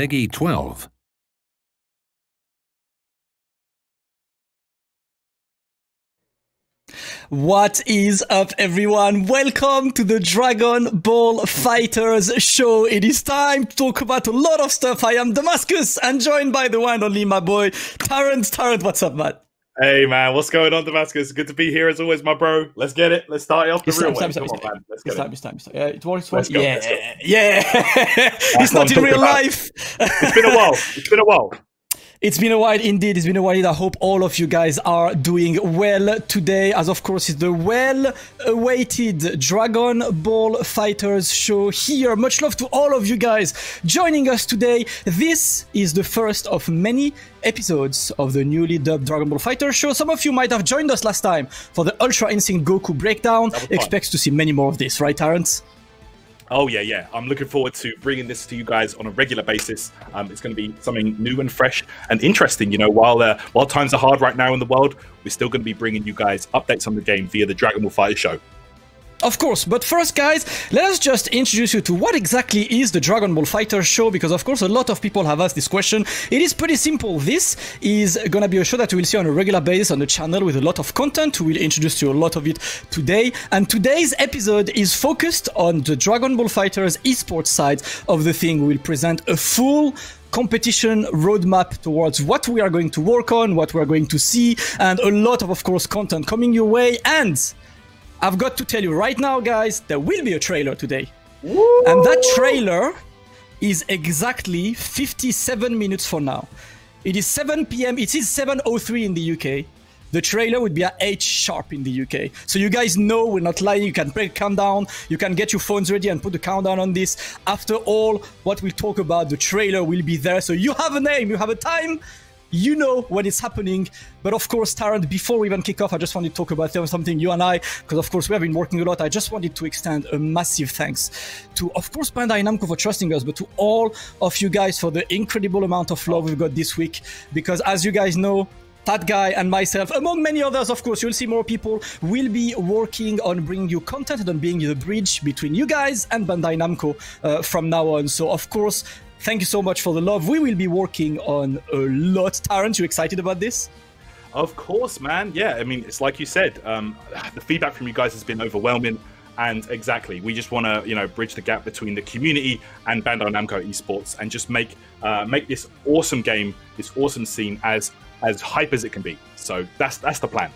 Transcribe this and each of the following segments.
Peggy 12. What is up, everyone? Welcome to the Dragon Ball FighterZ show. It is time to talk about a lot of stuff. I am Damascus and joined by the one and only my boy, Tyrant. Tyrant, what's up, man? Hey, man, what's going on, Damascus? Good to be here as always, my bro. Let's get it. Let's start it off the real way. Come on, man. Let's get it. It's time. Yeah, it works. Let's go. Yeah. It's not in real life. It's been a while. It's been a while indeed. It's been a while. I hope all of you guys are doing well today, as of course it's the well-awaited Dragon Ball FighterZ show here. Much love to all of you guys joining us today. This is the first of many episodes of the newly dubbed Dragon Ball FighterZ show. Some of you might have joined us last time for the Ultra Instinct Goku breakdown. Expects to see many more of this, right, Tyrant? Oh, yeah. I'm looking forward to bringing this to you guys on a regular basis. It's going to be something new and fresh and interesting. You know, while times are hard right now in the world, we're still going to be bringing you guys updates on the game via the Dragon Ball FighterZ show. Of course, but first, guys, let us just introduce you to what exactly is the Dragon Ball FighterZ show, because of course a lot of people have asked this question. It is pretty simple. This is gonna be a show that you will see on a regular basis on the channel with a lot of content. We will introduce you a lot of it today, and today's episode is focused on the Dragon Ball FighterZ esports side of the thing. We will present a full competition roadmap towards what we are going to work on, what we are going to see, and a lot of course, content coming your way. And I've got to tell you right now, guys, there will be a trailer today. Woo! And that trailer is exactly 57 minutes from now. It is 7 p.m. It is 7:03 in the UK. The trailer would be at 8 sharp in the UK. So you guys know we're not lying. You can break countdown. You can get your phones ready and put the countdown on this. After all what we'll talk about, the trailer will be there. So you have a name, you have a time. You know when it's happening. But of course, Tyrant, before we even kick off, I just wanted to talk about something, you and I, because of course we have been working a lot. I just wanted to extend a massive thanks to, of course, Bandai Namco for trusting us, but to all of you guys for the incredible amount of love we've got this week. Because as you guys know, that guy and myself, among many others, of course, you'll see more people, will be working on bringing you content and on being the bridge between you guys and Bandai Namco from now on. So, of course, thank you so much for the love. We will be working on a lot. Tyrant, you excited about this? Of course, man. Yeah, I mean, it's like you said, the feedback from you guys has been overwhelming. And exactly, we just want to, bridge the gap between the community and Bandai Namco Esports and just make this awesome game, this awesome scene as hype as it can be. So that's the plan.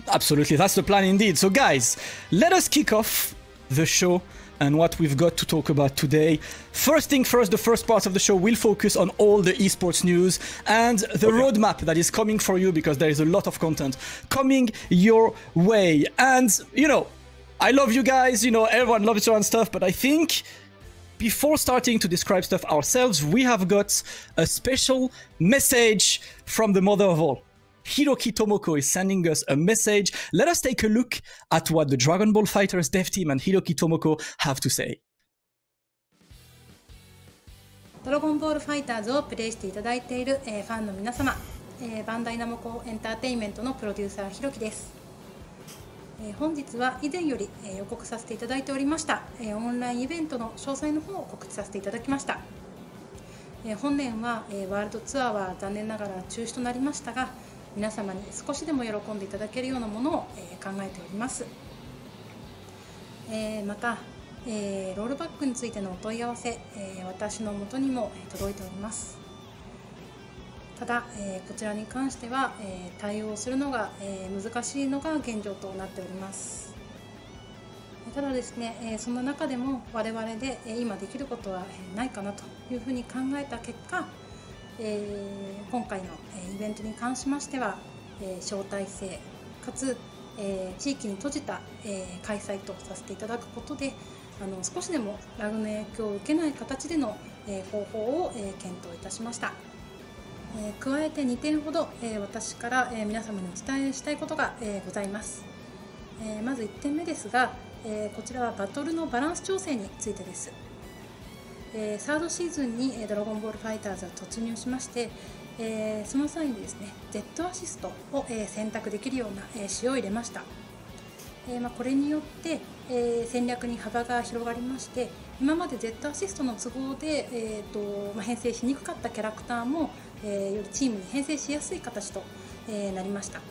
Absolutely, that's the plan indeed. So guys, let us kick off the show and what we've got to talk about today. First thing first, the first part of the show will focus on all the esports news and the roadmap that is coming for you, because there is a lot of content coming your way. And, I love you guys, everyone loves your own stuff, but I think before starting to describe stuff ourselves, we have got a special message from the mother of all. Hiroki Tomoko is sending us a message. Let us take a look at what the Dragon Ball FighterZ dev team and Hiroki Tomoko have to say. ドラゴンボールファイターズをプレイしていただいているファンの皆様、バンダイナムコエンターテインメントのプロデューサーひろきです。本日は以前より予告させていただいておりましたオンラインイベントの詳細の方を告知させていただきました。本年はワールドツアーは残念ながら中止となりましたが、皆様に少しでも喜んでいただけるようなものを考えております。またロールバックについてのお問い合わせ、私の元にも届いております。ただ、こちらに関しては、対応するのが、難しいのが現状となっております。ただですね、そんな中でも我々で今できることはないかなというふうに考えた結果、今回のイベントに関しましては、招待制かつ地域に閉じた開催とさせていただくことで、少しでもラグの影響を受けない形での方法を検討いたしました。加えて2点ほど私から皆様にお伝えしたいことがございます。まず1点目ですが、こちらはバトルのバランス調整についてです。サードシーズンにドラゴンボールファイターズは突入しまして、その際にですね Z アシストを選択できるような仕様を入れました。これによって戦略に幅が広がりまして今まで Z アシストの都合で、編成しにくかったキャラクターも、よりチームに編成しやすい形と、なりました。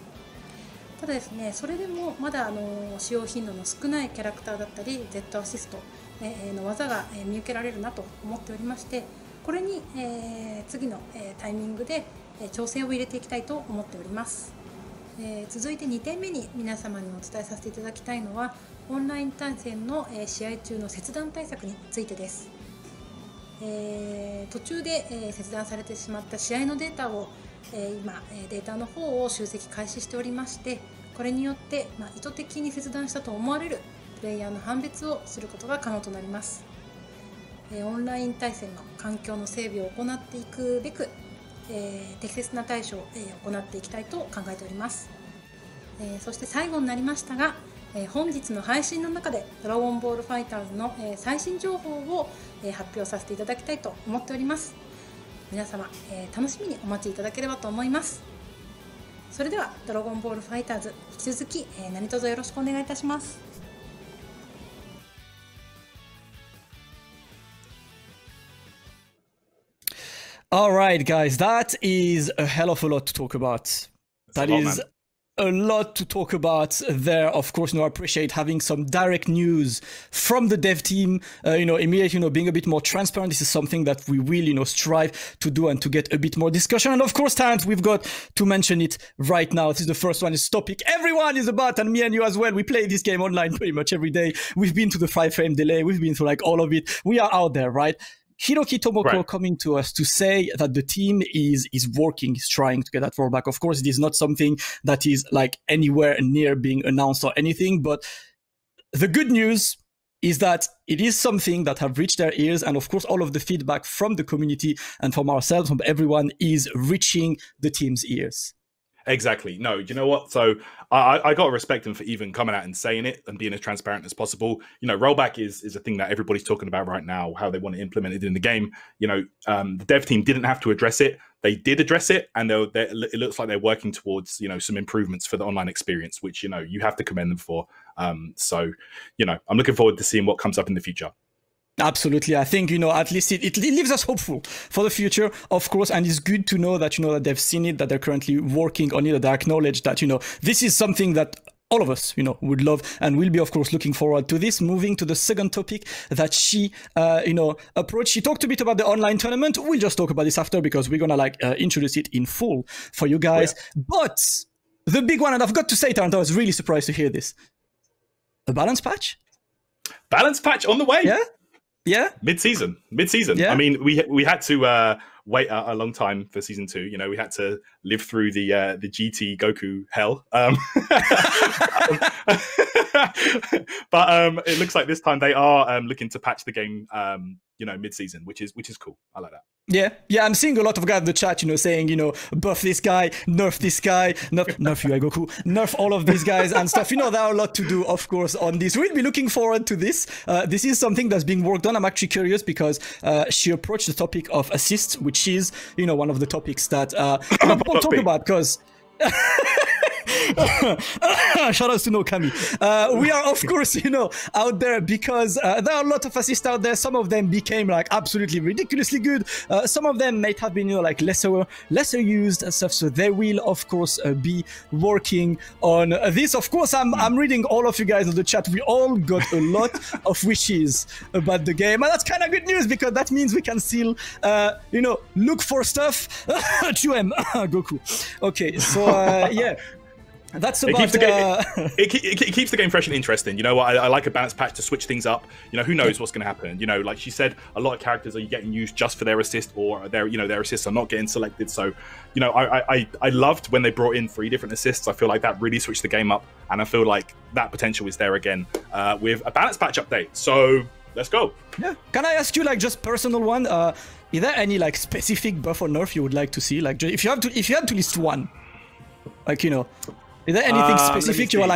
ただですね、それでもまだ使用頻度の少ないキャラクターだったり Z アシストの技が見受けられるなと思っておりまして、これに次のタイミングで調整を入れていきたいと思っております。続いて2点目に皆様にお伝えさせていただきたいのは、オンライン対戦の試合中の切断対策についてです。途中で切断されてしまった試合のデータを今データの方を集積開始しておりまして、これによって意図的に切断したと思われるプレイヤーの判別をすることが可能となります。オンライン対戦の環境の整備を行っていくべく、適切な対処を行っていきたいと考えております。そして最後になりましたが、本日の配信の中でドラゴンボールファイターズの最新情報を発表させていただきたいと思っております。皆様楽しみにお待ちいただければと思います。それではドラゴンボールファイターズ、引き続き何卒よろしくお願いいたします。All right, guys, that is a hell of a lot to talk about. That is a lot to talk about there. Of course, I appreciate having some direct news from the dev team. Immediately, being a bit more transparent. This is something that we will, strive to do and to get a bit more discussion. And of course, Tyrant, we've got to mention it right now. This is the first one. It's topic everyone is about, and me and you as well. We play this game online pretty much every day. We've been to the 5-frame delay. We've been through all of it. We are out there, right? Hiroki Tomoko coming to us to say that the team is working, is trying to get that rollback. Of course, it is not something that is anywhere near being announced or anything, but the good news is that it is something that have reached their ears. And of course, all of the feedback from the community and from ourselves, from everyone, is reaching the team's ears. Exactly. No, you know what? So I got to respect him for even coming out and saying it and being as transparent as possible. Rollback is a thing that everybody's talking about right now, how they want to implement it in the game. The dev team didn't have to address it. They did address it, and it looks like they're working towards, some improvements for the online experience, which, you have to commend them for. I'm looking forward to seeing what comes up in the future. Absolutely. I think, at least it leaves us hopeful for the future, of course. And it's good to know that, that they've seen it, that they're currently working on it, that they acknowledge that, this is something that all of us, would love and will be, of course, looking forward to this. Moving to the second topic that she, approached. She talked a bit about the online tournament. We'll just talk about this after because we're going to introduce it in full for you guys. Yeah. But the big one, and I've got to say, Tyrant, I was really surprised to hear this. A balance patch? Balance patch on the way? Yeah. Yeah, mid-season. Yeah. I mean, we had to wait a long time for season 2. We had to live through the GT Goku hell. But it looks like this time they are looking to patch the game, mid-season, which is cool. I like that. Yeah, I'm seeing a lot of guys in the chat, saying, buff this guy, nerf this guy, nerf you, Goku, nerf all of these guys and stuff. There are a lot to do, of course, on this. We'll be looking forward to this. This is something that's being worked on. I'm actually curious because she approached the topic of assists, which is, one of the topics that people talk about because... Shout out to Nokami. We are, of course, out there because there are a lot of assists out there. Some of them became absolutely ridiculously good. Some of them might have been, lesser used and stuff. So they will, of course, be working on this. Of course, I'm reading all of you guys in the chat. We all got a lot of wishes about the game, and that's kind of good news because that means we can still, look for stuff. QM, Goku. Okay, so yeah. That's about, it keeps the game fresh and interesting. I like a balanced patch to switch things up. Who knows what's going to happen? Like she said, a lot of characters are getting used just for their assist, or their assists are not getting selected. So, I loved when they brought in 3 different assists. I feel like that really switched the game up, and I feel like that potential is there again with a balanced patch update. So let's go. Yeah. Can I ask you just personal one? Is there any specific buff or nerf you would like to see? If you had to list one, is there anything specific you are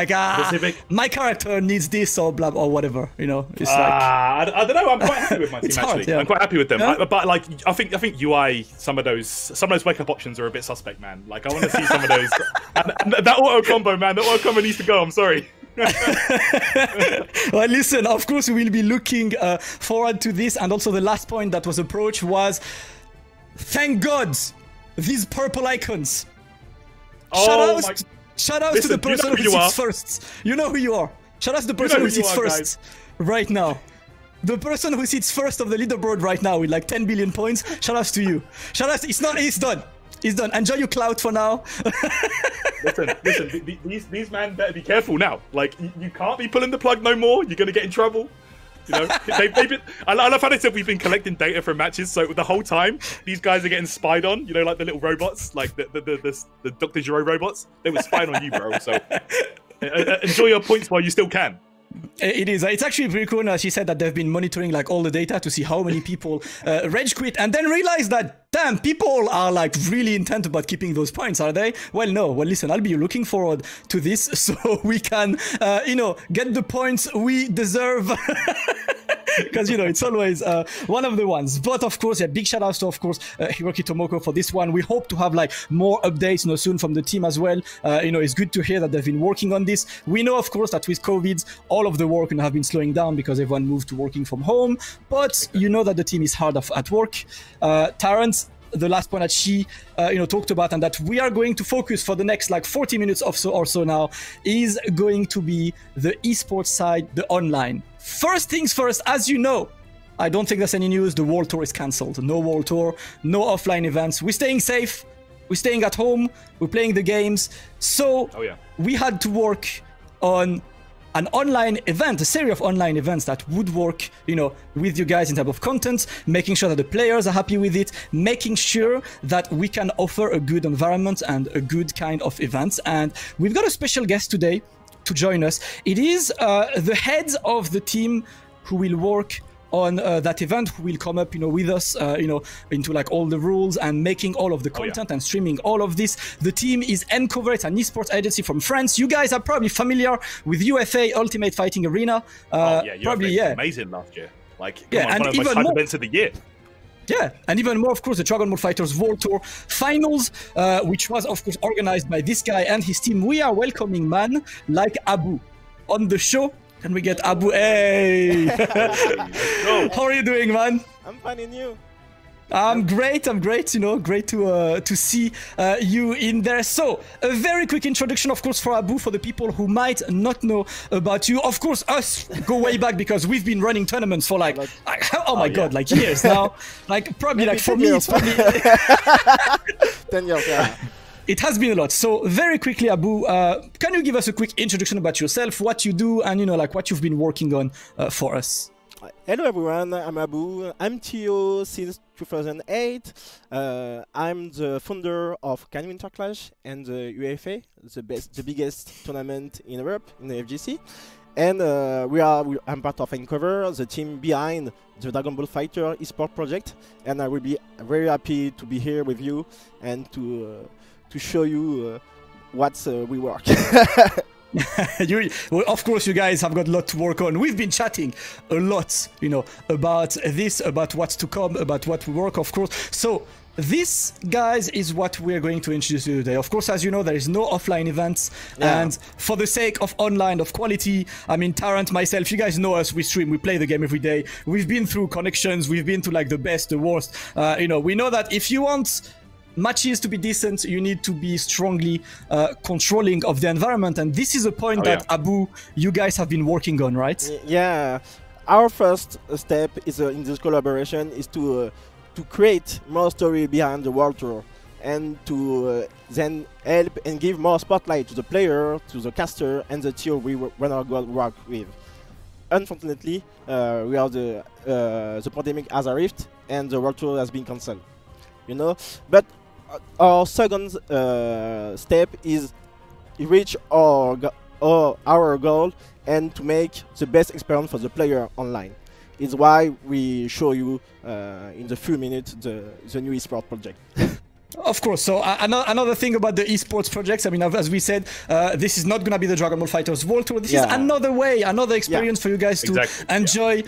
my character needs this or blah or whatever? It's I don't know. I'm quite happy with my team actually. Yeah. I'm quite happy with them. Yeah? But I think UI some of those wake up options are a bit suspect, man. I want to see some of those. And that auto combo, man. That auto combo needs to go. I'm sorry. Well, listen, of course, we will be looking forward to this. And also the last point that was approached was, thank God, these purple icons. Shout out to the person who sits first. You know who you are. Shout out to the person who sits first right now. The person who sits first of the leaderboard right now with like 10 billion points. Shout out to you. Shout out. It's done. It's done. Enjoy your clout for now. listen. These men better be careful now. Like you can't be pulling the plug no more. You're gonna get in trouble. You know, they've been. I love how they said we've been collecting data from matches. So the whole time, these guys are getting spied on. You know, like the little robots, like the Dr. Giro robots. They were spying on you, bro. So enjoy your points while you still can. It is. It's actually pretty cool. She said that they've been monitoring like all the data to see how many people rage quit, and then realize that, damn, people are like really intent about keeping those points, are they? Well, no. Well, listen, I'll be looking forward to this so we can, you know, get the points we deserve. Because, you know, it's always one of the ones. But of course, yeah, big shout outs to, of course, Hiroki Tomoko for this one. We hope to have like more updates, you know, soon from the team as well. You know, it's good to hear that they've been working on this. We know, of course, that with COVID, all of the work have been slowing down because everyone moved to working from home. But you know that the team is hard at work. Tyrant, the last point that she you know, talked about, and that we are going to focus for the next like 40 minutes or so now, is going to be the esports side, the online. First things first, as you know, I don't think there's any news, the World Tour is cancelled. No World Tour, no offline events. We're staying safe, we're staying at home, we're playing the games. So we had to work on an online event, a series of online events that would work, you know, with you guys in terms of content, making sure that the players are happy with it, making sure that we can offer a good environment and a good kind of events. And we've got a special guest today to join us. It is the head of the team who will work on that event, who will come up, you know, with us, you know, into like all the rules and making all of the content and streaming all of this. The team is Uncover. It's an esports agency from France. You guys are probably familiar with UFA, Ultimate Fighting Arena. Probably, amazing last year. Like, and one of the most hyped events of the year. Yeah, and even more, of course, the Dragon Ball FighterZ World Tour Finals, which was, of course, organized by this guy and his team. We are welcoming man like Abu on the show. Can we get Abu? Hey! How are you doing, man? I'm fine, and you? I'm great, you know, great to see you in there. So, a very quick introduction, of course, for Abu, for the people who might not know about you. Of course, us go way back because we've been running tournaments for like oh my god, like years now. Like, probably, like, for me, it's probably 10 years, yeah. It has been a lot. So very quickly, Abu, can you give us a quick introduction about yourself, what you do, and, you know, like what you've been working on for us? Hello everyone, I'm Abu. I'm TO since 2008. I'm the founder of Can Winter Clash and the UFA, the biggest tournament in Europe, in the FGC. And I'm part of Uncover, the team behind the Dragon Ball Fighter Esports project. And I will be very happy to be here with you and to show you what we work. Well, of course, you guys have got a lot to work on. We've been chatting a lot, you know, about this, about what's to come, about what we work, of course. So this, guys, is what we're going to introduce you today. Of course, as you know, there is no offline events. And for the sake of online, of quality, I mean, Tyrant, myself, you guys know us, we stream, we play the game every day. We've been through connections, we've been to like the best, the worst. You know, we know that if you want matches to be decent, you need to be strongly controlling of the environment, and this is a point that Abu, you guys have been working on, right? Yeah, our first step is in this collaboration is to create more story behind the World Tour, and to then help and give more spotlight to the player, to the caster, and the TO we wanna work with. Unfortunately, we are the pandemic has arrived and the World Tour has been cancelled. You know, but our second step is reach our goal and to make the best experience for the player online. It's why we show you in the few minutes the new esports project. Of course. So another thing about the esports projects, I mean, as we said, this is not going to be the Dragon Ball FighterZ World Tour. This is another way, another experience for you guys to enjoy,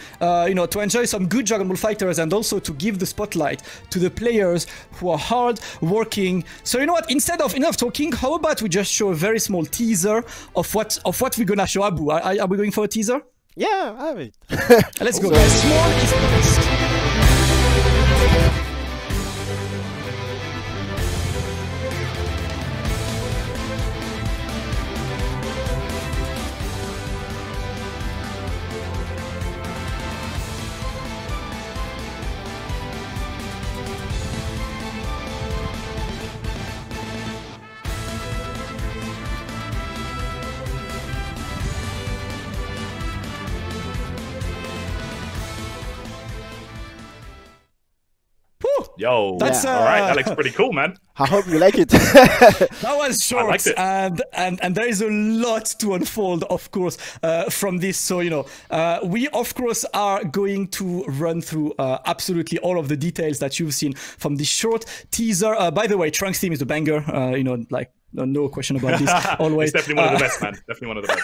you know, to enjoy some good Dragon Ball Fighters, and also to give the spotlight to the players who are hard working. So you know what? Instead of talking, how about we just show a very small teaser of what we're gonna show? Abu, are we going for a teaser? Yeah, I have it. Let's go, guys. Small esports. Yo, that's all right. That looks pretty cool, man. I hope you like it. That was short, I liked it. and there is a lot to unfold, of course, from this. So you know, we of course are going to run through absolutely all of the details that you've seen from this short teaser. By the way, Trunks theme is a banger. You know, like no question about this. Always, it's definitely one of the best, man. Definitely one of the best.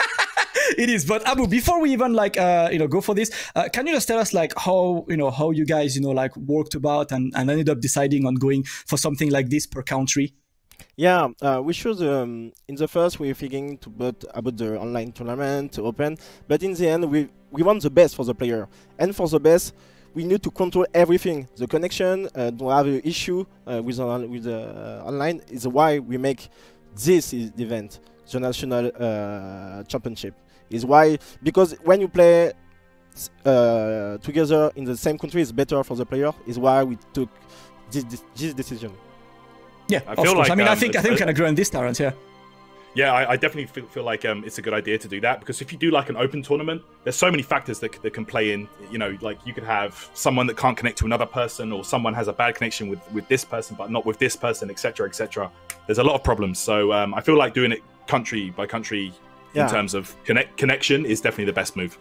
It is. But Abu, before we even like you know, go for this, can you just tell us like how you guys, you know, like worked about and ended up deciding on going for something like this per country? Yeah, we should in the first we were thinking about the online tournament to open, but in the end we want the best for the player, and for the best we need to control everything. The connection, don't have an issue with online. Is why we make this event, the national championship. Is why, because when you play together in the same country, it's better for the player. Is why we took this decision. Yeah, I feel like, I mean, I think we can agree on this, Tyrant. Yeah. Yeah, I definitely feel like it's a good idea to do that, because if you do like an open tournament, there's so many factors that can play in. You know, like you could have someone that can't connect to another person, or someone has a bad connection with this person but not with this person, etc., etc. There's a lot of problems. So I feel like doing it country by country in terms of connection is definitely the best move.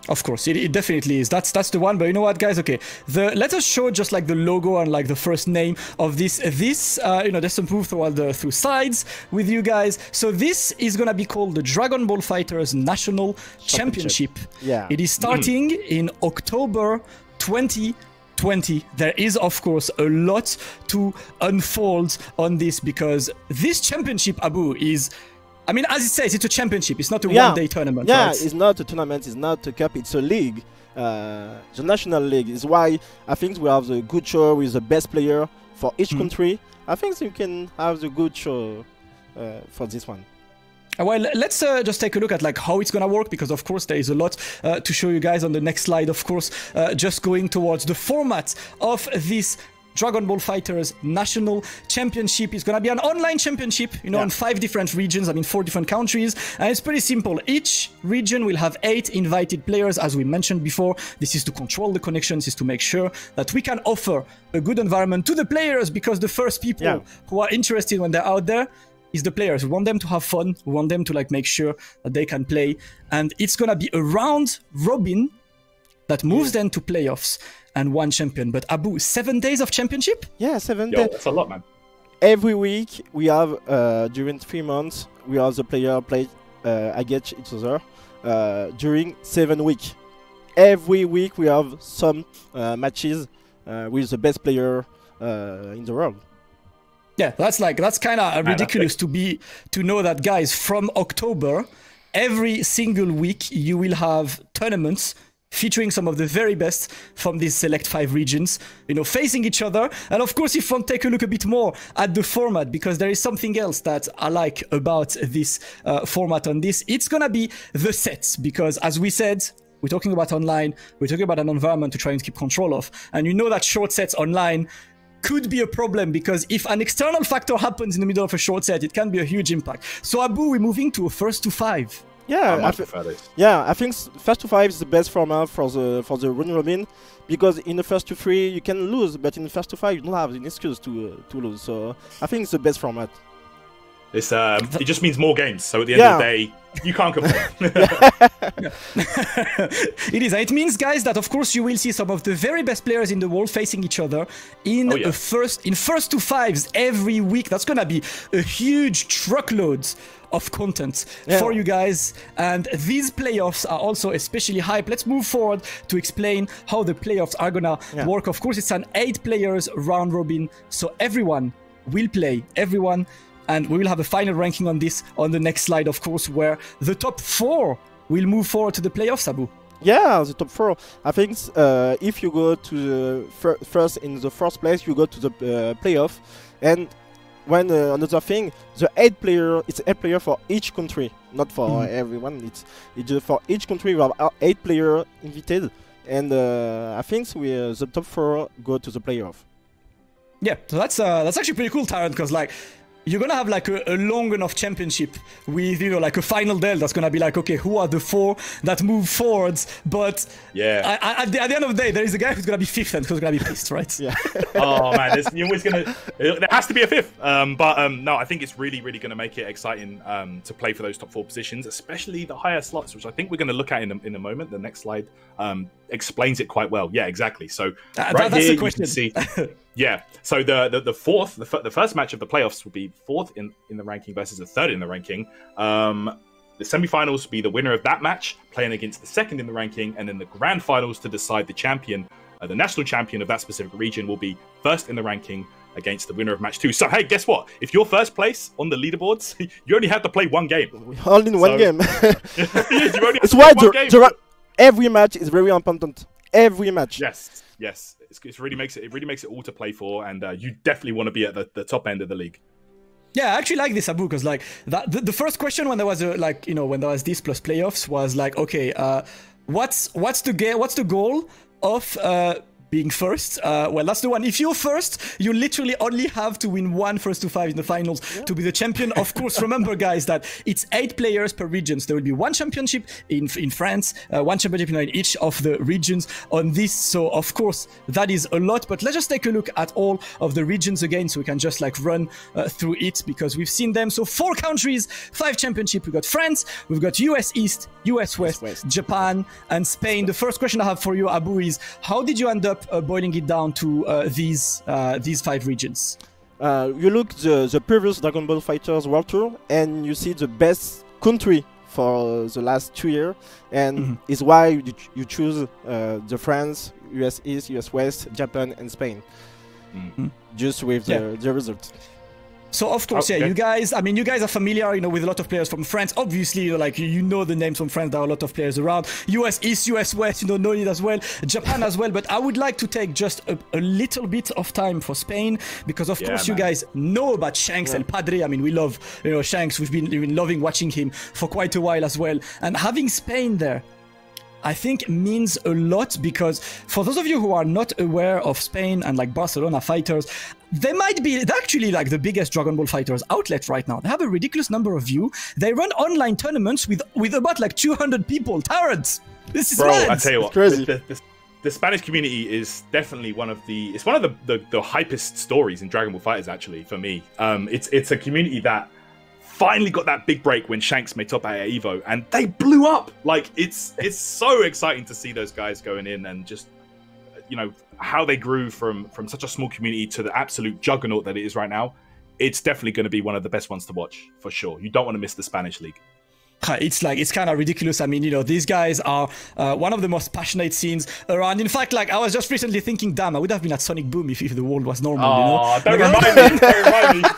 Of course, it definitely is. That's the one. But you know what, guys? Okay, let us show just like the logo and like the first name of this. You know, there's some proof through sides with you guys. So this is gonna be called the Dragon Ball FighterZ National Championship. Yeah. It is starting in October 2020. There is, of course, a lot to unfold on this, because this championship, Abu, is, I mean, as it says, it's a championship. It's not a one-day tournament. Yeah, right? It's not a tournament. It's not a cup. It's a league. The national league is why I think we have the good show with the best player for each country. I think you can have the good show for this one. Well, let's just take a look at like how it's gonna work, because of course there is a lot to show you guys on the next slide. Of course, just going towards the format of this Dragon Ball FighterZ National Championship. Is going to be an online championship, you know, in 5 different regions, I mean 4 different countries, and it's pretty simple. Each region will have 8 invited players, as we mentioned before. This is to control the connections, is to make sure that we can offer a good environment to the players, because the first people who are interested when they're out there is the players. We want them to have fun, we want them to like make sure that they can play, and it's going to be a round robin that moves them to playoffs and one champion. But Abu, 7 days of championship? Yeah, 7 Yo, days. that's a lot, man. Every week we have, during 3 months, we have the player play against each other during 7 weeks. Every week we have some matches with the best player in the world. Yeah, that's kind of ridiculous to know that, guys, from October, every single week you will have tournaments featuring some of the very best from these select 5 regions, you know, facing each other. And of course, if you want to take a look a bit more at the format, because there is something else that I like about this format on this, it's gonna be the sets, because as we said, we're talking about online, we're talking about an environment to try and keep control of. And you know that short sets online could be a problem, because if an external factor happens in the middle of a short set, it can be a huge impact. So Abu, we're moving to a first to 5. Yeah, I think first to 5 is the best format for the round robin, because in the first to 3 you can lose, but in the first to 5 you don't have an excuse to lose. So I think it's the best format. It's it just means more games. So at the end of the day, you can't complain. It is. It means, guys, that of course you will see some of the very best players in the world facing each other in first to fives every week. That's gonna be a huge truckload of content for you guys, and these playoffs are also especially hype. Let's move forward to explain how the playoffs are gonna work. Of course, it's an 8 players round robin, so everyone will play, everyone. And we will have a final ranking on this on the next slide, of course, where the top 4 will move forward to the playoffs, Abu. Yeah, the top 4. I think if you go to the first in the first place, you go to the playoff. And when another thing, the 8 player, it's 8 player for each country, not for everyone. It's just for each country. We have 8 player invited, and I think the top 4 go to the playoff. Yeah, so that's actually pretty cool, Tyrant, because like, you're gonna have like a long enough championship with, you know, like a final del that's gonna be like, okay, who are the 4 that move forwards? But at the end of the day, there is a guy who's gonna be 5th and who's gonna be pissed, right? Yeah. Oh man, you're always gonna. There has to be a 5th. But no, I think it's really gonna make it exciting to play for those top 4 positions, especially the higher slots, which I think we're gonna look at in a moment. The next slide explains it quite well. Yeah, exactly. So right here you can see. Yeah, so the first match of the playoffs will be 4th in the ranking versus the 3rd in the ranking. The semi-finals will be the winner of that match playing against the 2nd in the ranking, and then the grand finals to decide the champion, the national champion of that specific region, will be 1st in the ranking against the winner of match 2. So hey, guess what? If you're 1st place on the leaderboards, you only have to play 1 game. Only one game. It's why every match is very important. Every match. Yes. It really makes it all to play for, and you definitely want to be at the top end of the league. Yeah, I actually like this, Abu, because like the first question when there was when there was this plus playoffs was like, okay, what's the goal of being 1st? Well, that's the one. If you're 1st, you literally only have to win 1 1st to 5 in the finals to be the champion. Of course, remember, guys, that it's 8 players per region. So there will be 1 championship in France, 1 championship in each of the regions on this. So, of course, that is a lot. But let's just take a look at all of the regions again, so we can just like run through it, because we've seen them. So 4 countries, 5 championship. We've got France, we've got US East, US West, Japan, and Spain. The first question I have for you, Abu, is how did you end up boiling it down to these 5 regions? You look the previous Dragon Ball FighterZ World Tour, and you see the best country for the last 2 years, and is why you choose the France, US East, US West, Japan, and Spain. Just with the result. So of course, you guys are familiar, with a lot of players from France. Obviously, you know the names from France. There are a lot of players around. US East, US West, know it as well. Japan as well. But I would like to take just a little bit of time for Spain, because of course you guys know about Shanks El Padre. I mean, we love Shanks. We've been loving watching him for quite a while as well. And having Spain there, I think means a lot, because for those of you who are not aware of Spain and like Barcelona Fighters, they're actually like the biggest Dragon Ball Fighters outlet right now. They have a ridiculous number of views. They run online tournaments with about like 200 people. Tyrant, this is mad. I tell you what, crazy. The Spanish community is definitely one of the hypest stories in Dragon Ball Fighters. Actually, for me, it's a community that finally got that big break when Shanks made top 8 at Evo, and they blew up. Like it's so exciting to see those guys going in, and just how they grew from such a small community to the absolute juggernaut that it is right now. It's definitely going to be one of the best ones to watch for sure. You don't want to miss the Spanish league. It's kind of ridiculous. I mean, these guys are one of the most passionate scenes around. In fact, like I was just recently thinking, damn, I would have been at Sonic Boom if the world was normal. Oh, don't remind me.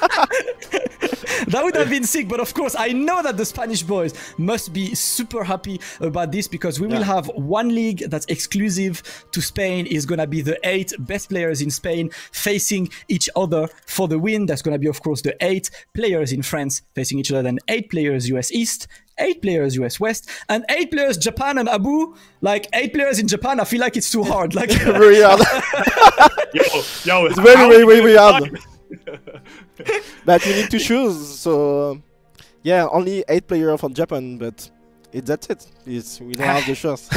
That would have been sick, but of course, I know that the Spanish boys must be super happy about this, because we will have one league that's exclusive to Spain. Is going to be the 8 best players in Spain facing each other for the win. That's going to be, of course, the 8 players in France facing each other, then 8 players US East, 8 players US West, and 8 players Japan. And Abu, like 8 players in Japan, I feel like it's too hard. Like very hard. yo, it's very hard. But you need to choose. So only 8 players from Japan, but That's it. We don't have the choice.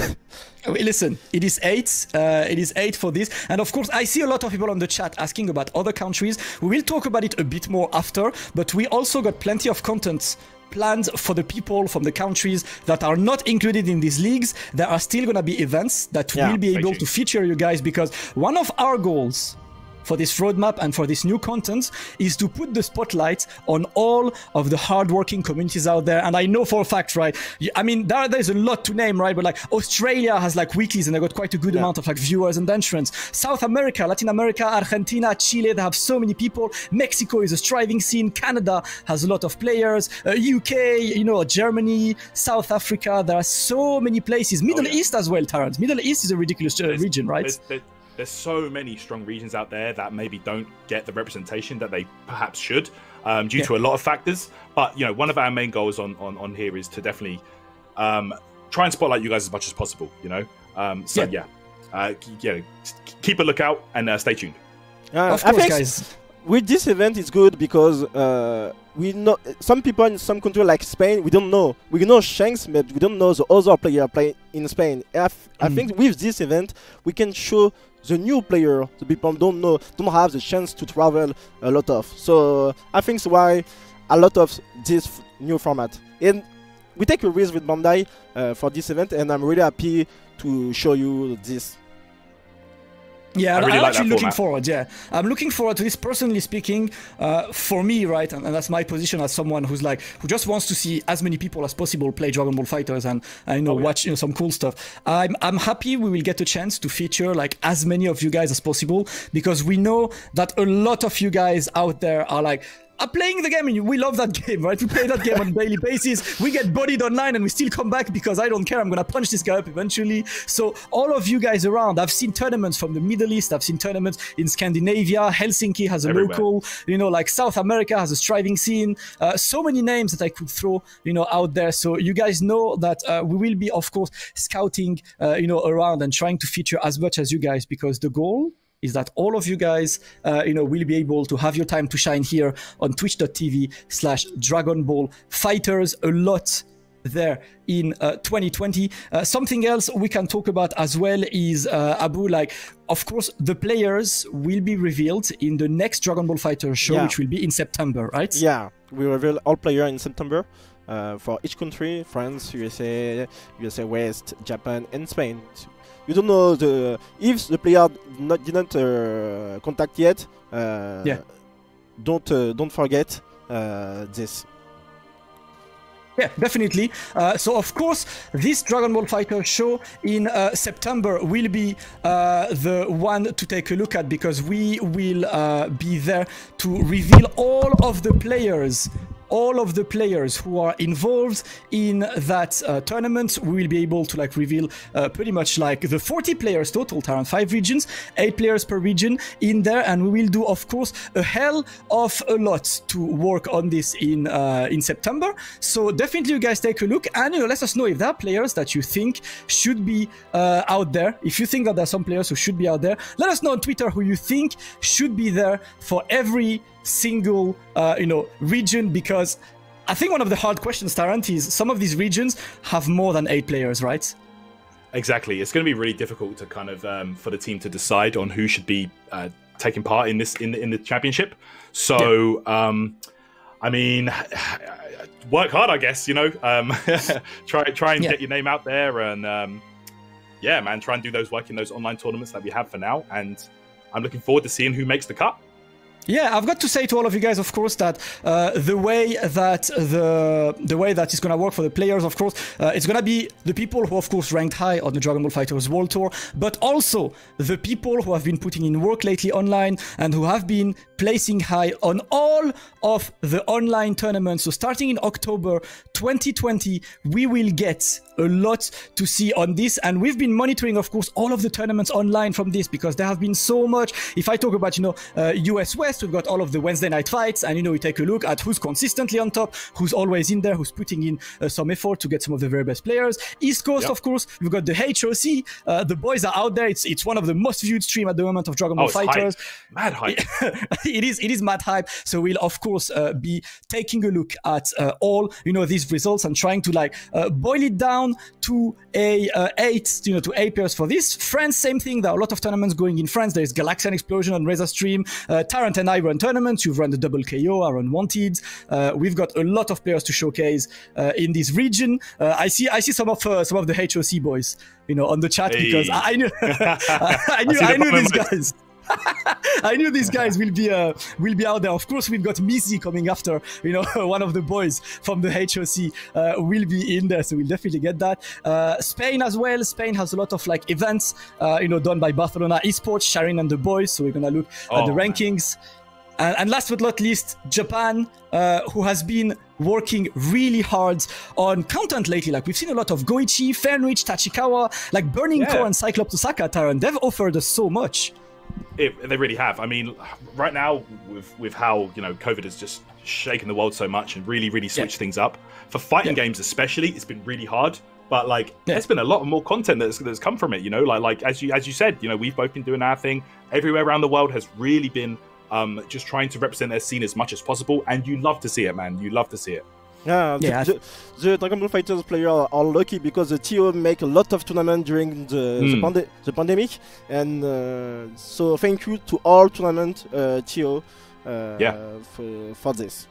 Listen, it is 8. It is 8 for this. And of course, I see a lot of people on the chat asking about other countries. We will talk about it a bit more after, but we also got plenty of content planned for the people from the countries that are not included in these leagues. There are still going to be events that will be able to feature you guys, because one of our goals for this roadmap and for this new content is to put the spotlight on all of the hardworking communities out there. And I know for a fact, right? I mean, there's a lot to name, right? But like Australia has like weeklies and they got quite a good amount of like viewers and entrants. South America, Latin America, Argentina, Chile, they have so many people. Mexico is a striving scene. Canada has a lot of players. UK, you know, Germany, South Africa. There are so many places. Middle East as well, Tyrant. Middle East is a ridiculous region, right? There's so many strong regions out there that maybe don't get the representation that they perhaps should, due to a lot of factors. But you know, one of our main goals on here is to definitely try and spotlight you guys as much as possible. You know, keep a lookout and stay tuned. Of course, guys. With this event, it's good because we know some people in some countries like Spain. We don't know. We know Shanks, but we don't know the other player play in Spain. I think with this event, we can show the new player, the people don't have the chance to travel a lot of. So I think that's why a lot of this new format. And we take a risk with Bandai for this event, and I'm really happy to show you this. Yeah, I'm actually looking forward. Yeah, I'm looking forward to this. Personally speaking, for me, right, and that's my position as someone who just wants to see as many people as possible play Dragon Ball FighterZ and watch some cool stuff. I'm happy we will get a chance to feature like as many of you guys as possible, because we know that a lot of you guys out there are like, playing the game, and we love that game, right? We play that game on a daily basis. We get bodied online and we still come back because I don't care. I'm gonna punch this guy up eventually. So all of you guys around, I've seen tournaments from the Middle East. I've seen tournaments in Scandinavia. Helsinki has a local, you know, like South America has a striving scene. So many names that I could throw, you know, out there. So you guys know that we will be, of course, scouting, you know, around and trying to feature as much as you guys, because the goal is that all of you guys, you know, will be able to have your time to shine here on twitch.tv/Dragon Ball FighterZ. A lot there in 2020. Something else we can talk about as well is, Abu, like, of course, the players will be revealed in the next Dragon Ball FighterZ show, which will be in September, right? Yeah, we reveal all players in September for each country: France, USA West, Japan, and Spain. You don't know if the player didn't contact yet. Don't forget this. Yeah, definitely. So of course, this Dragon Ball FighterZ show in September will be the one to take a look at, because we will be there to reveal all of the players who are involved in that tournament. We will be able to like reveal pretty much like the 40 players total, Tyrant, 5 regions, 8 players per region in there, and we will do, of course, a hell of a lot to work on this in September. So definitely you guys take a look, and you know, let us know if there are players that you think should be out there. If you think that there are some players who should be out there, let us know on Twitter who you think should be there for every single you know, region, because I think one of the hard questions, Tyrant, is some of these regions have more than 8 players, right? Exactly. It's going to be really difficult to kind of for the team to decide on who should be taking part in this in the championship. So I mean, work hard, I guess, you know. Try and get your name out there, and yeah, man, try and do those work in those online tournaments that we have for now, and I'm looking forward to seeing who makes the cut. Yeah, I've got to say to all of you guys, of course, that the way that it's gonna work for the players, of course, it's gonna be the people who, of course, ranked high on the Dragon Ball FighterZ World Tour, but also the people who have been putting in work lately online and who have been placing high on all of the online tournaments. So starting in October 2020, we will get a lot to see on this, and we've been monitoring, of course, all of the tournaments online from this, because there have been so much. If I talk about, you know, US West, West, we've got all of the Wednesday night fights, and we take a look at who's consistently on top, who's always in there, who's putting in some effort to get some of the very best players. East Coast, of course, we've got the HOC. The boys are out there. It's one of the most viewed stream at the moment of Dragon Ball Fighters. Mad hype. It is mad hype. So we'll of course be taking a look at all these results and trying to like boil it down to a 8 to 8 players for this. France, same thing. There are a lot of tournaments going in France. There's Galaxian Explosion on Razor Stream. Tyrant and I run tournaments. You've run the Double KO. I run Wanted. We've got a lot of players to showcase in this region. I see some of the HOC boys, on the chat because I knew I knew these guys. I knew these guys will be out there. Of course, we've got Missy coming after. One of the boys from the HOC will be in there, so we'll definitely get that. Spain as well. Spain has a lot of like events, done by Barcelona Esports, Sharon and the boys. So we're gonna look at the rankings. And last but not least, Japan, who has been working really hard on content lately. Like we've seen a lot of Goichi, Fenrich, Tachikawa, like Burning Core and Cyclops Osaka, Tyrant. They've offered us so much. They really have. I mean, right now with how COVID has just shaken the world so much and really switched things up for fighting games, especially, it's been really hard. But like, there's been a lot more content that's come from it. Like as you said, we've both been doing our thing. Everywhere around the world has really been just trying to represent their scene as much as possible, and you love to see it, man. You love to see it. Yeah, the Dragon Ball FighterZ players are lucky because the TO make a lot of tournaments during the pandemic, and so thank you to all tournament TO for this.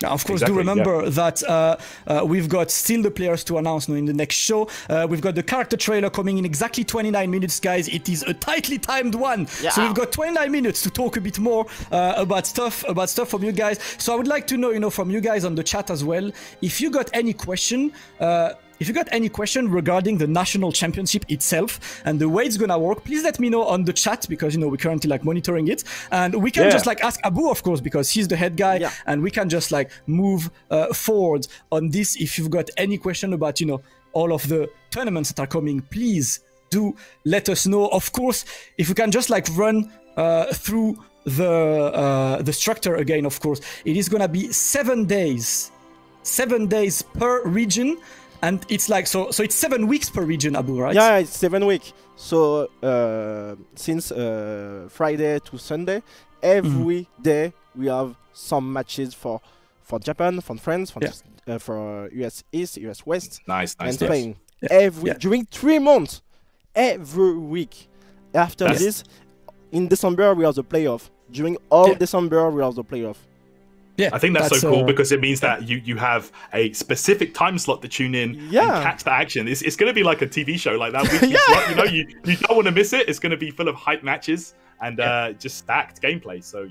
Of course, do remember that we've got still the players to announce in the next show. We've got the character trailer coming in exactly 29 minutes, guys. It is a tightly timed one. Yeah. So we've got 29 minutes to talk a bit more about stuff from you guys. So I would like to know, from you guys on the chat as well, if you got any question. If you got any question regarding the national championship itself and the way it's gonna work, please let me know on the chat because we're currently like monitoring it, and we can just like ask Abu, of course, because he's the head guy, and we can just like move forward on this. If you've got any question about all of the tournaments that are coming, please do let us know. Of course, if we can just like run through the structure again, of course, it is gonna be 7 days per region. And it's like, so it's 7 weeks per region, Abu, right? Yeah, it's 7 weeks. So since Friday to Sunday, every day we have some matches for Japan, for France, for US East, US West, nice, and Spain. During 3 months, every week. After this, in December we have the playoff. During all December we have the playoff. Yeah, I think that's so cool because it means that you have a specific time slot to tune in and catch the action. It's going to be like a TV show, like that weekly slot. You don't want to miss it. It's going to be full of hype matches and just stacked gameplay. So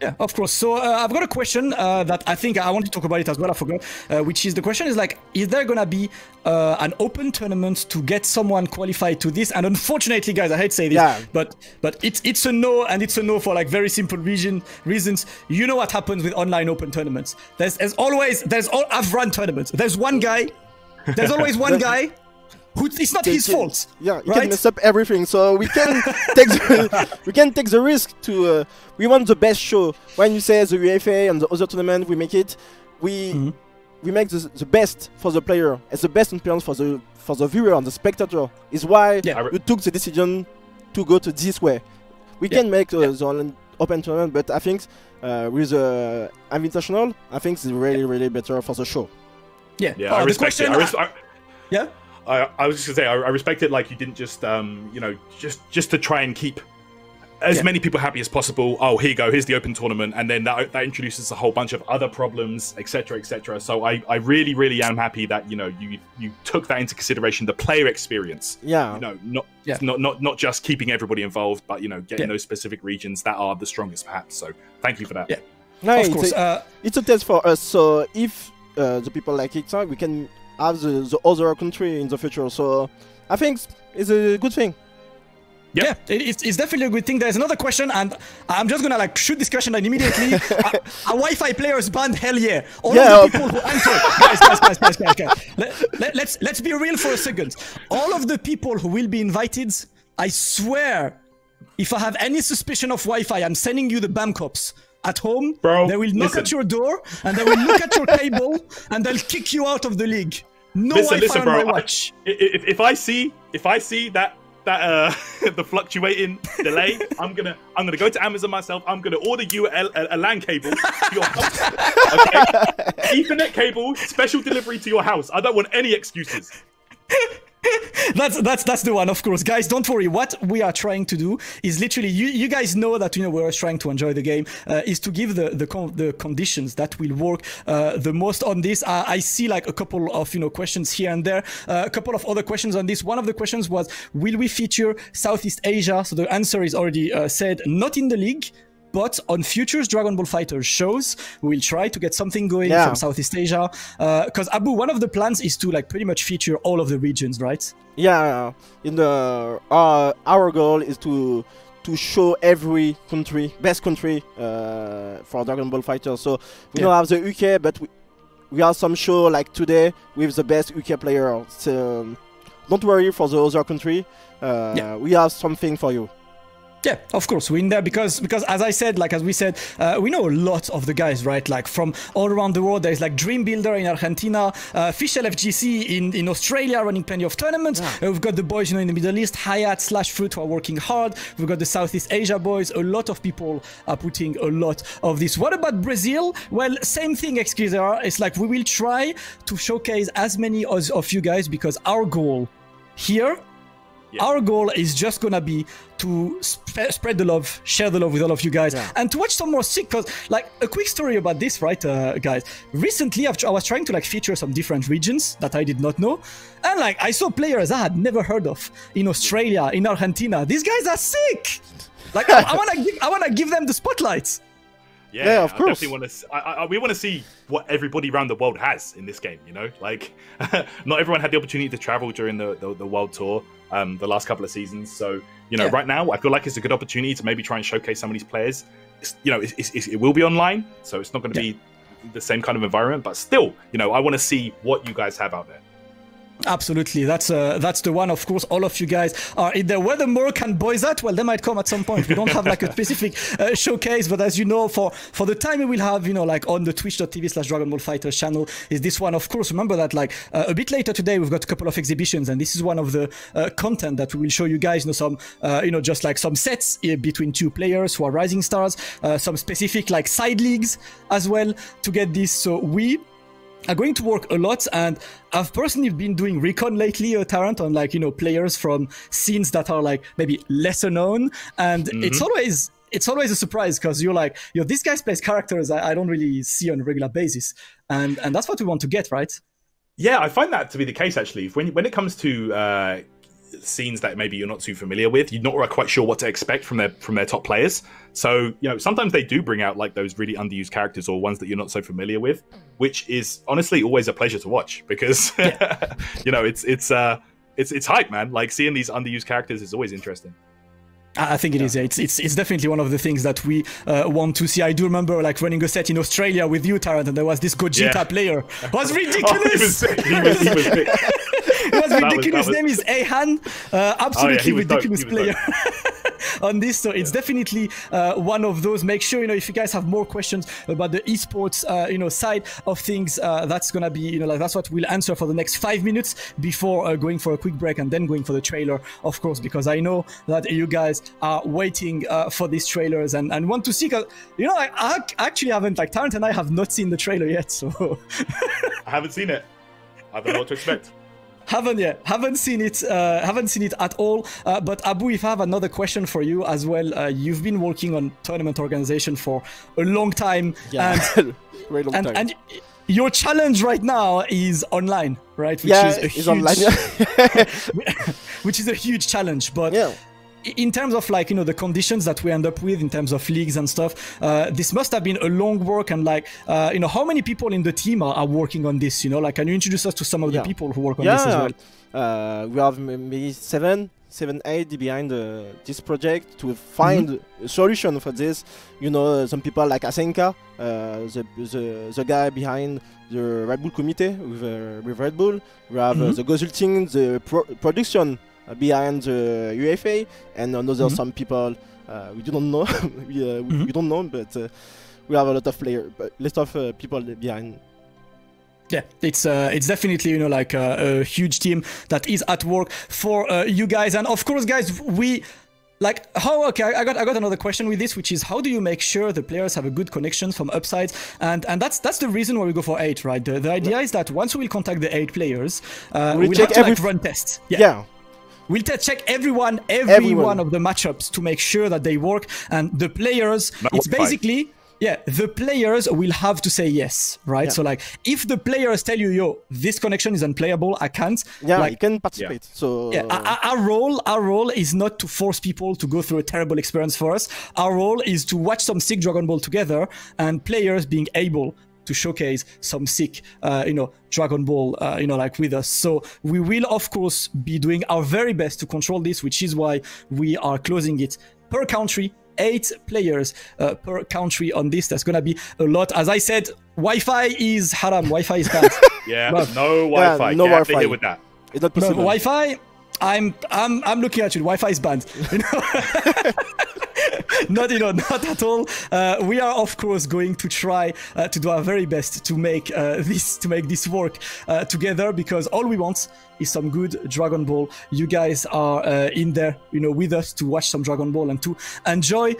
Yeah, of course. So I've got a question that I think I want to talk about it as well. I forgot, which is the question is like, is there gonna be an open tournament to get someone qualified to this? And unfortunately, guys, I hate to say this, but it's a no, and it's a no for like very simple reasons. You know what happens with online open tournaments? I've run tournaments. There's one guy. There's always one guy. It's not his fault. Yeah, he can mess up everything. So we can take the risk to. We want the best show. When you say the UEFA and the other tournament, we make it. We make the best for the player. It's the best experience for the viewer and the spectator. Is why we took the decision to go to this way. We can make the open tournament, but I think with the invitational, I think it's really better for the show. Yeah. I respect it. Yeah. I was just gonna say I respect it. Like you didn't just just to try and keep as many people happy as possible. Oh, here you go. Here's the open tournament, and then that introduces a whole bunch of other problems, etc., etc. So I really am happy that you took that into consideration, the player experience. Yeah. Not just keeping everybody involved, but getting those specific regions that are the strongest, perhaps. So thank you for that. Yeah. No, of course. It's a test for us. So if the people like it, we can have the other country in the future. So I think it's a good thing. Yeah, it's definitely a good thing. There's another question, and I'm just gonna like shoot this question and immediately. A Wi-Fi players banned? Hell yeah! All of the people who guys. Let's be real for a second. All of the people who will be invited, I swear, if I have any suspicion of Wi-Fi, I'm sending you the BAM cops. At home, Bro, they will knock at your door and they will look at your cable and they'll kick you out of the league. No Wi-Fi on my watch. If I see that the fluctuating delay, I'm gonna go to Amazon myself. I'm gonna order you a LAN cable to your house. Okay? Ethernet cable, special delivery to your house. I don't want any excuses. That's the one, of course, guys. Don't worry. What we are trying to do is literally, you guys know that we're trying to enjoy the game. Is to give the conditions that will work the most on this. I see like a couple of questions here and there. A couple of other questions on this. One of the questions was, will we feature Southeast Asia? So the answer is already said, not in the league. But on futures Dragon Ball FighterZ shows, we'll try to get something going from Southeast Asia. Because Abu, one of the plans is to like pretty much feature all of the regions, right? Yeah. In the our goal is to show every country, best country for Dragon Ball FighterZ. So we don't have the UK, but we have some show like today with the best UK player. So don't worry for the other country. We have something for you. Yeah, of course, we're in there because as I said, like as we said, we know a lot of the guys, right? Like from all around the world. There's like Dream Builder in Argentina, Fischl FGC in Australia, running plenty of tournaments. We've got the boys, in the Middle East, Hayat/Fruit, who are working hard. We've got the Southeast Asia boys. A lot of people are putting a lot of this. What about Brazil? Well, same thing, XQZR. It's like we will try to showcase as many of you guys because our goal here. Our goal is just gonna be to spread the love, share the love with all of you guys, and to watch some more sick. Because, like, a quick story about this, right, guys? Recently, I was trying to like feature some different regions that I did not know, and like I saw players I had never heard of in Australia, in Argentina. These guys are sick. Like, I wanna give them the spotlight. Yeah, of course. We want to see what everybody around the world has in this game. Like not everyone had the opportunity to travel during the world tour the last couple of seasons. So right now I feel like it's a good opportunity to maybe try and showcase some of these players. It will be online, so it's not going to be the same kind of environment. But still, I want to see what you guys have out there. Absolutely, that's the one. Of course, all of you guys are in there. Whether more can boys at, well, they might come at some point. We don't have like a specific showcase, but as you know, for the time we will have, like on the twitch.tv/Dragon Ball FighterZ channel is this one. Of course, remember that like a bit later today we've got a couple of exhibitions, and this is one of the content that we will show you guys. Some just like some sets between two players who are rising stars, some specific like side leagues as well to get this. So we are going to work a lot, and I've personally been doing recon lately, Tyrant, on like players from scenes that are like maybe lesser known, and it's always a surprise because you're like, this guy plays characters I don't really see on a regular basis, and that's what we want to get, right? Yeah, I find that to be the case actually. When it comes to scenes that maybe you're not too familiar with, you're not quite sure what to expect from their top players. So sometimes they do bring out like those really underused characters or ones that you're not so familiar with, which is honestly always a pleasure to watch because it's hype, man. Like seeing these underused characters is always interesting. I think it is. It's definitely one of the things that we want to see. I do remember like running a set in Australia with you, Tyrant, and there was this Gogeta player. It was ridiculous. He was sick. It was ridiculous. His name is Ahan. Absolutely ridiculous player. On this, so it's definitely one of those. Make sure if you guys have more questions about the esports side of things, that's gonna be that's what we'll answer for the next 5 minutes before going for a quick break and then going for the trailer, of course, because I know that you guys are waiting for these trailers and want to see. Cause I actually haven't, like Tyrant and I have not seen the trailer yet, so I haven't seen it. I don't know what to expect. Haven't seen it at all. But Abu, if I have another question for you as well, you've been working on tournament organization for a long time, very long time. And your challenge right now is online, right? Which is online, which is a huge challenge. But in terms of like the conditions that we end up with in terms of leagues and stuff, this must have been a long work, and like how many people in the team are working on this? Like, can you introduce us to some of the people who work on this as well? We have maybe 7, 8 behind this project to find a solution for this. Some people like Asenka, the guy behind the Red Bull committee with Red Bull. We have the consulting, the production behind the UFA, and another some people we don't know. We don't know, but we have a lot of people behind. Yeah, it's definitely, you know, like a huge team that is at work for you guys. And of course, guys, we like how I got another question with this, which is how do you make sure the players have a good connection from upsides? And that's the reason why we go for 8, right? The idea is that once we will contact the 8 players, we'll have to like run tests. Yeah. We'll check every one of the matchups to make sure that they work, and the players, it's basically. Yeah, the players will have to say yes, right? Yeah. So like, if the players tell you, yo, this connection is unplayable, I can't. Yeah, like, you can participate. Yeah. So yeah, our role is not to force people to go through a terrible experience for us. Our role is to watch some sick Dragon Ball together, and players being able to showcase some sick, you know, Dragon Ball, you know, like with us. So we will, of course, be doing our very best to control this, which is why we are closing it per country. 8 players per country on this. That's gonna be a lot. As I said, Wi-Fi is haram. Wi-Fi is bad. Yeah, no Wi-Fi. Yeah, no Wi-Fi. Here with that. It's not possible. No, Wi-Fi. I'm looking at you. Wi-Fi is banned. You know. Not at all. We are of course going to try to do our very best to make this work together, because all we want is some good Dragon Ball. You guys are in there, you know, with us to watch some Dragon Ball and to enjoy.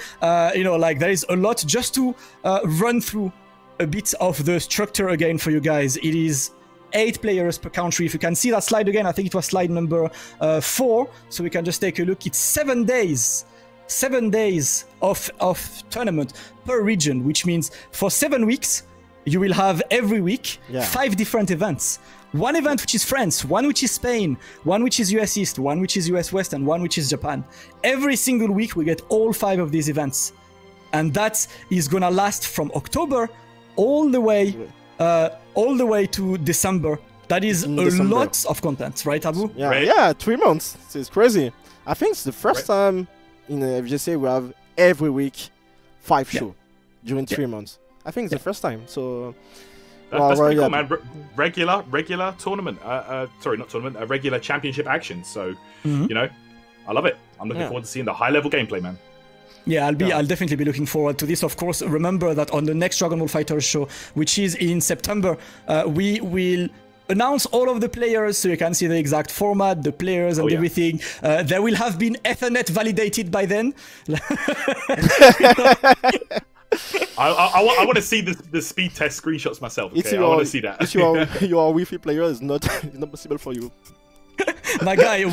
You know, like there is a lot. Just to run through a bit of the structure again for you guys. It is 8 players per country. If you can see that slide again, I think it was slide number 4. So we can just take a look. It's 7 days. 7 days of tournament per region, which means for 7 weeks, you will have every week 5 different events. One event which is France, one which is Spain, one which is US East, one which is US West, and one which is Japan. Every single week we get all 5 of these events. And that is gonna last from October all the way to December. That is a lot of content, right, Abu? Yeah, 3 months. It's crazy. I think it's the first time in FGC we have every week 5 shows during 3 months. I think it's the first time. So that's pretty cool, man. Regular tournament. Sorry, not tournament. A regular championship action. So you know, I love it. I'm looking forward to seeing the high-level gameplay, man. Yeah, I'll definitely be looking forward to this. Of course, remember that on the next Dragon Ball FighterZ show, which is in September, we will announce all of the players, so you can see the exact format, the players, and everything. There will have been Ethernet validated by then. I want to see the speed test screenshots myself. Okay? I want to see that. If your Wi-Fi player is not possible for you. My guy,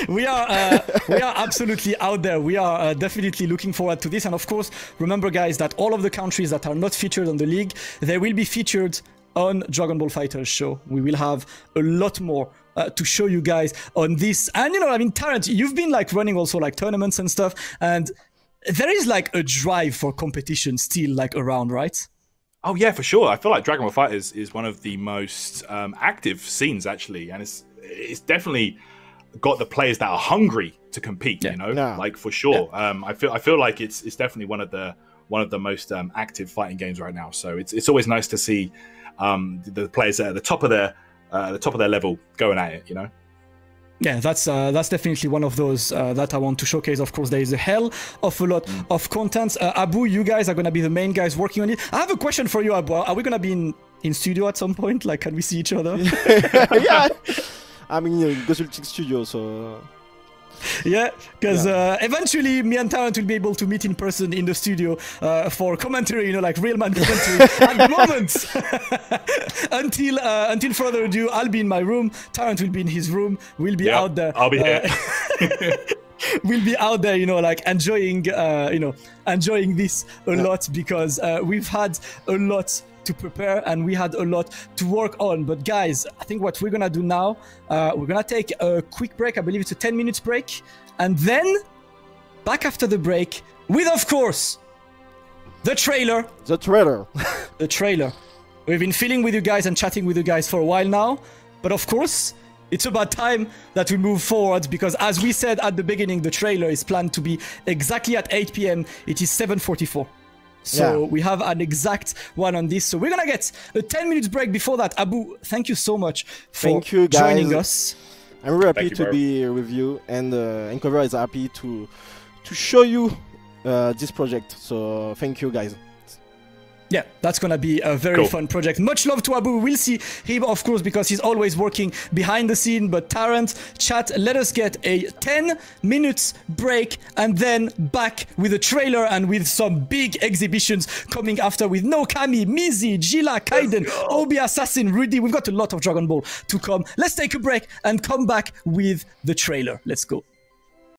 we are absolutely out there. We are definitely looking forward to this. And of course, remember, guys, that all of the countries that are not featured on the league, they will be featured on Dragon Ball FighterZ show. We will have a lot more to show you guys on this. And you know, I mean, Tyrant, you've been like running also like tournaments and stuff, and there is like a drive for competition still like around, right? Oh yeah, for sure. I feel like Dragon Ball FighterZ is one of the most active scenes actually, and it's definitely got the players that are hungry to compete. You know, like for sure. I feel like it's definitely one of the most active fighting games right now. So it's always nice to see the players at the top of their level going at it. You know. Yeah, that's definitely one of those that I want to showcase. Of course, there is a hell of a lot of content. Abu, you guys are going to be the main guys working on it. I have a question for you, Abu. Are we going to be in studio at some point? Like, can we see each other? Yeah, I'm in consulting studio, so... Yeah, because eventually me and Tyrant will be able to meet in person in the studio for commentary, you know, like real man commentary. At the moment, until further ado, I'll be in my room, Tyrant will be in his room, we'll be out there. I'll be here. We'll be out there, you know, like enjoying this a lot, because we've had a lot to prepare and we had a lot to work on. But guys, I think what we're gonna do now, we're gonna take a quick break. I believe it's a 10 minutes break, and then back after the break with, of course, the trailer. The trailer. We've been feeling with you guys and chatting with you guys for a while now, but of course it's about time that we move forward, because as we said at the beginning, the trailer is planned to be exactly at 8 p.m. It is 7:44. So we have an exact one on this. So we're gonna get a 10 minutes break before that. Abu, thank you so much for joining us. I'm really happy you, to bro. be here with you, and Encover is happy to show you this project. So thank you, guys. Yeah, that's gonna be a very fun project. Much love to Abu. We'll see him, of course, because he's always working behind the scene. But Tyrant, chat, let us get a 10 minutes break and then back with a trailer and with some big exhibitions coming after with No Kami, Mizi, Jila, Kaiden, Obi Assassin, Rudy. We've got a lot of Dragon Ball to come. Let's take a break and come back with the trailer. Let's go.